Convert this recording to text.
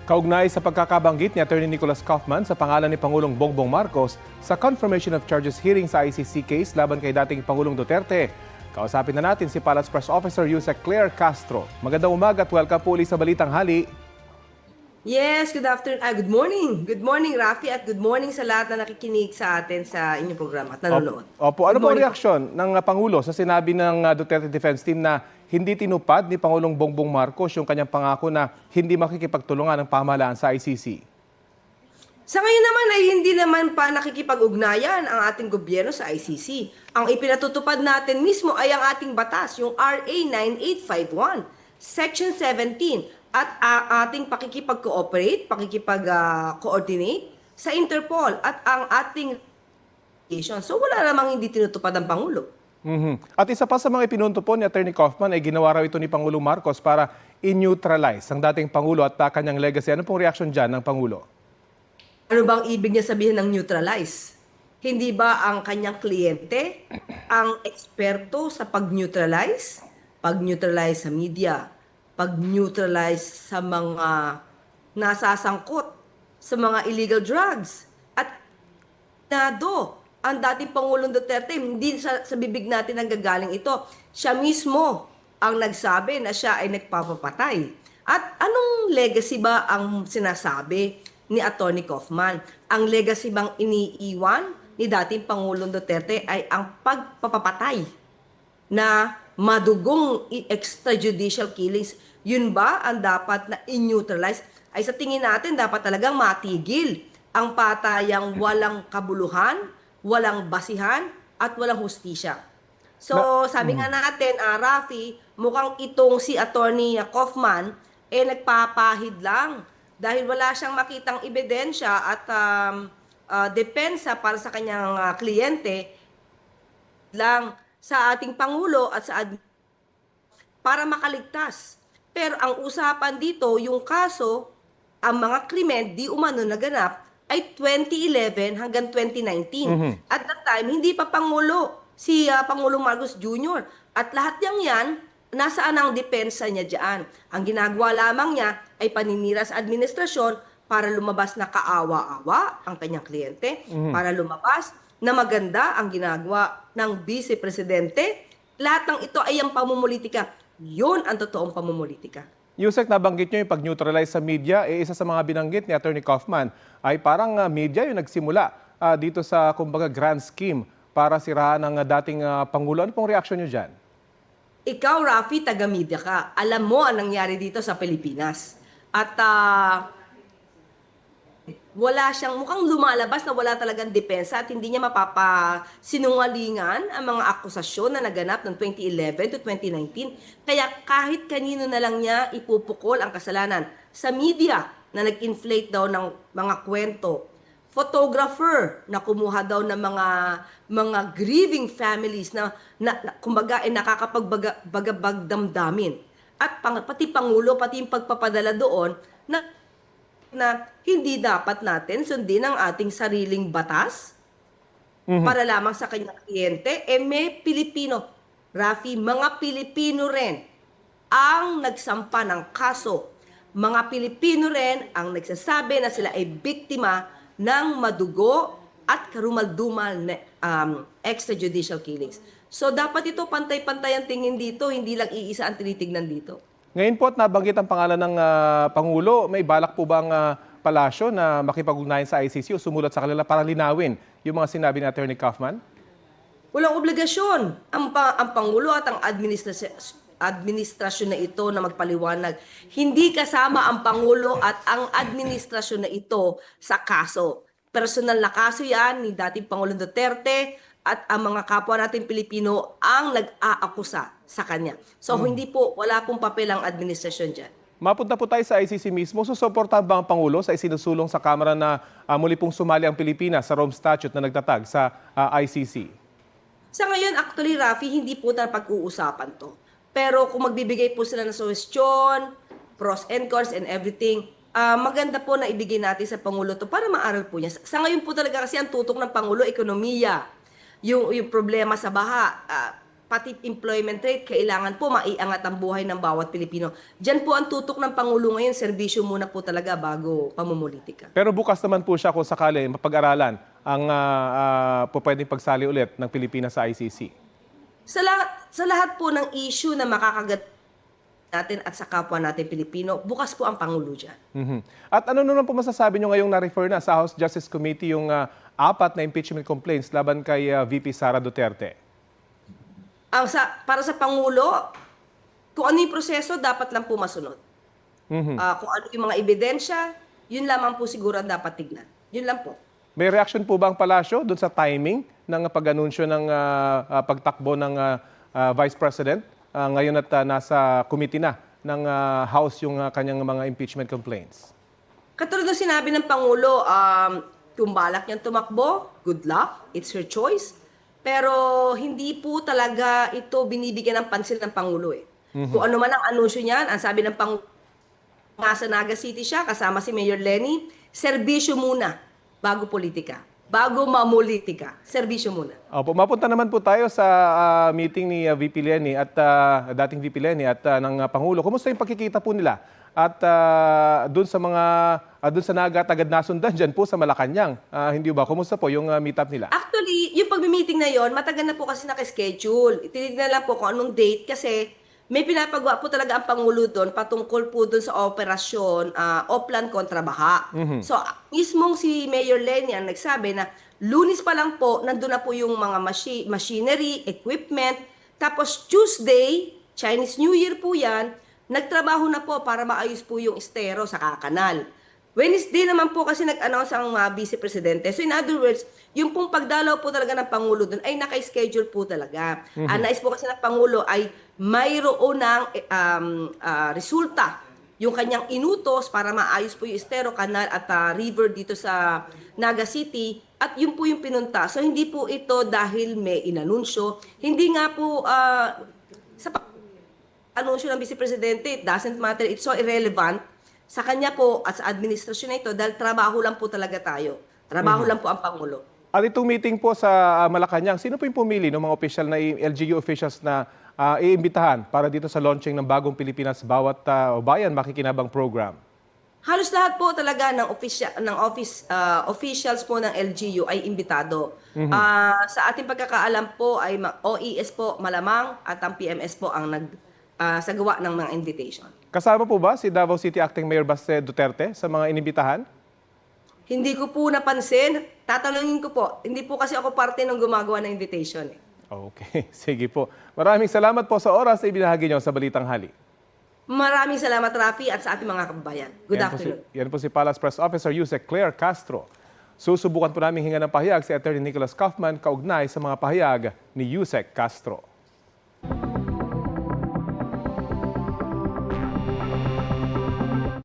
Kaugnay sa pagkakabanggit ni Atty. Nicholas Kaufman sa pangalan ni Pangulong Bongbong Marcos sa confirmation of charges hearing sa ICC case laban kay dating Pangulong Duterte. Kausapin na natin si Palace Press Officer Yusek Claire Castro. Magandang umaga at welcome po ulit sa Balitang Hali. Yes, good afternoon. Good morning. Good morning, Rafi, at good morning sa lahat na nakikinig sa atin sa inyong programa at nanonood. Opo, ano Good po morning reaksyon ng Pangulo sa sinabi ng Duterte Defense Team na hindi tinupad ni Pangulong Bongbong Marcos yung kanyang pangako na hindi makikipagtulungan ng pamahalaan sa ICC? Sa ngayon naman ay hindi naman pa nakikipag-ugnayan ang ating gobyerno sa ICC. Ang ipinatutupad natin mismo ay ang ating batas, yung RA 9851, Section 17, at ating pakikipag-cooperate, pakikipag-coordinate sa Interpol at ang ating so wala namang hindi tinutupad ang Pangulo. At isa pa sa mga ipinunto po ni Atty. Kaufman ay ginawa raw ito ni Pangulong Marcos para in-neutralize ang dating Pangulo at kanyang legacy. Ano pong reaksyon dyan ng Pangulo? Ano bang ibig niya sabihin ng neutralize? Hindi ba ang kanyang kliyente ang eksperto sa pag-neutralize? Pag-neutralize sa media, pag-neutralize sa mga nasasangkot sa mga illegal drugs. At ang dating Pangulong Duterte, hindi sa bibig natin ang gagaling ito. Siya mismo ang nagsabi na siya ay nagpapapatay. At anong legacy ba ang sinasabi ni Atty. Kaufman? Ang legacy bang iniiwan ni dating Pangulong Duterte ay ang pagpapapatay na madugong extrajudicial killings? Yun ba ang dapat na in-neutralize? Ay sa tingin natin dapat talagang matigil ang patayang walang kabuluhan, walang basihan, at walang hustisya. So, sabi nga natin, Rafi, mukhang itong si Atty. Kaufman, nagpapahid lang dahil wala siyang makitang ebidensya at depensa para sa kanyang kliyente lang sa ating Pangulo at sa para makaligtas. Pero ang usapan dito, yung kaso, ang mga krimen di umano naganap ay 2011 hanggang 2019. At that time, hindi pa Pangulo si Pangulong Marcos Jr. At lahat yan, nasaan ang depensa niya dyan? Ang ginagawa lamang niya ay paninira sa administrasyon para lumabas na kaawa-awa ang kanyang kliyente, para lumabas na maganda ang ginagawa ng Vice Presidente. Lahat ng ito ay ang pamumulitika. Yun ang totoong pamumulitika. Yusek, nabanggit nyo yung pag-neutralize sa media. Isa sa mga binanggit ni Atty. Kaufman ay parang media yung nagsimula dito sa kumbaga grand scheme para sirahan ng dating Pangulo. Ano pong reaksyon nyo dyan? Ikaw, Rafi, taga-media ka. Alam mo ang nangyari dito sa Pilipinas. At wala siyang, mukhang lumalabas na wala talagang depensa at hindi niya mapapasinungalingan ang mga akusasyon na naganap ng 2011 to 2019. Kaya kahit kanino na lang niya ipupukol ang kasalanan. Sa media na nag-inflate daw ng mga kwento, photographer na kumuha daw ng mga grieving families na kumbaga ay nakakapagbagabag damdamin. At pati Pangulo, pati yung pagpapadala doon na hindi dapat natin sundin ang ating sariling batas para lamang sa kanyang kliyente. May Pilipino, Rafi, mga Pilipino rin ang nagsampa ng kaso. Mga Pilipino rin ang nagsasabi na sila ay biktima ng madugo at karumal-dumal na extrajudicial killings. So dapat ito pantay-pantay ang tingin dito, hindi lang iisa ang tinitignan dito. Ngayon po at nabanggit ang pangalan ng Pangulo, may balak po bang palasyo na makipag-ugnayan sa ICC o sumulat sa kanila para linawin yung mga sinabi ni Atty. Kaufman? Walang obligasyon ang Pangulo at ang administrasyon na ito na magpaliwanag. Hindi kasama ang Pangulo at ang administrasyon na ito sa kaso. Personal na kaso yan ni dating Pangulong Duterte at ang mga kapwa natin Pilipino ang nag-aakusa sa kanya. So hindi po, wala pong papel ang administrasyon dyan. Mapunta po tayo sa ICC mismo. Susuportahan ba ang Pangulo sa isinusulong sa Kamara na muli pong sumali ang Pilipinas sa Rome Statute na nagtatag sa ICC? Sa ngayon, actually, Rafi, hindi po na pag-uusapan to. Pero kung magbibigay po sila ng suggestion, pros and cons and everything, maganda po na ibigay natin sa Pangulo to para maaral po niya. Sa ngayon po talaga kasi ang tutok ng Pangulo, ekonomiya. Yung problema sa baha, pati employment rate, kailangan po maiangat ang buhay ng bawat Pilipino. Diyan po ang tutok ng Pangulo ngayon, serbisyo muna po talaga bago pamumulitika. Pero bukas naman po siya kung sakali mapag-aralan ang po pwedeng pagsali ulit ng Pilipinas sa ICC. Sa lahat po ng issue na makakagat natin at sa kapwa natin Pilipino, bukas po ang Pangulo dyan. At ano naman po masasabi nyo ngayong na-refer na sa House Justice Committee yung 4 na impeachment complaints laban kay VP Sara Duterte? Para sa Pangulo, kung ano yung proseso, dapat lang po masunod. Kung ano yung mga ebidensya, yun lamang po siguro ang dapat tignan. Yun lang po. May reaction po ba ang palasyo doon sa timing ng pag-anunsyo ng pagtakbo ng Vice President ngayon at nasa committee na ng House yung kanyang mga impeachment complaints? Katulad ng sinabi ng Pangulo, kung balak niyang tumakbo, good luck, it's her choice. Pero hindi po talaga ito binibigyan ng pansin ng Pangulo eh. Kung ano man ang anunsyo niyan, ang sabi ng Pangulo, nasa Naga City siya, kasama si Mayor Lenny, serbisyo muna, bago politika. Bago mamulitika, serbisyo muna. Opo, mapunta naman po tayo sa meeting ni VP Lenny at dating VP Lenny at ng Pangulo. Kumusta yung pagkikita po nila? At doon sa mga doon sa Naga agad nasundan diyan po sa Malacanang. Hindi ba? Kumusta po yung meet-up nila? Actually, yung pagmi-meeting na yon, matagal na po kasi naka-schedule. Tinignan lang po kung anong date kasi may pinapagawa po talaga ang Pangulo doon patungkol po doon sa operasyon Oplan kontra Baha. So, mismong si Mayor Lenny ang nagsabi na Lunes pa lang po, nandun na po yung mga machinery, equipment. Tapos Tuesday, Chinese New Year po yan, nagtrabaho na po para maayos po yung estero sa kakanal. Wednesday naman po kasi nag-announce ang Vice Presidente. So in other words, yung pong pagdalaw po talaga ng Pangulo doon ay naka-schedule po talaga. Ang nais po kasi ng Pangulo ay mayroon ng resulta yung kanyang inutos para maayos po yung estero, kanal at river dito sa Naga City at yun po yung pinunta. So hindi po ito dahil may inanunsyo. Hindi nga po sa anunsyo ng Vice Presidente, it doesn't matter, it's so irrelevant sa kanya po at sa administrasyon na ito dahil trabaho lang po talaga tayo. Trabaho lang po ang Pangulo. At itong meeting po sa Malacanang, sino po yung pumili ng mga official na LGU officials na iimbitahan para dito sa launching ng Bagong Pilipinas Bawat Bayan Makikinabang program? Halos lahat po talaga ng officials po ng LGU ay imbitado. Sa ating pagkakaalam po ay OES po malamang at ang PMS po ang nagsagawa ng mga invitation. Kasama po ba si Davao City Acting Mayor Baste Duterte sa mga inimbitahan? Hindi ko po napansin. Tatanungin ko po. Hindi po kasi ako parte ng gumagawa ng invitation. Okay, sige po. Maraming salamat po sa oras na ibinahagi niyo sa Balitang Hali. Maraming salamat, Rafi, at sa ating mga kababayan. Good afternoon. Yan po si Palace Press Officer Yusek Claire Castro. Susubukan po namin hinga ng pahayag si Attorney Nicholas Kaufman kaugnay sa mga pahayag ni Yusek Castro.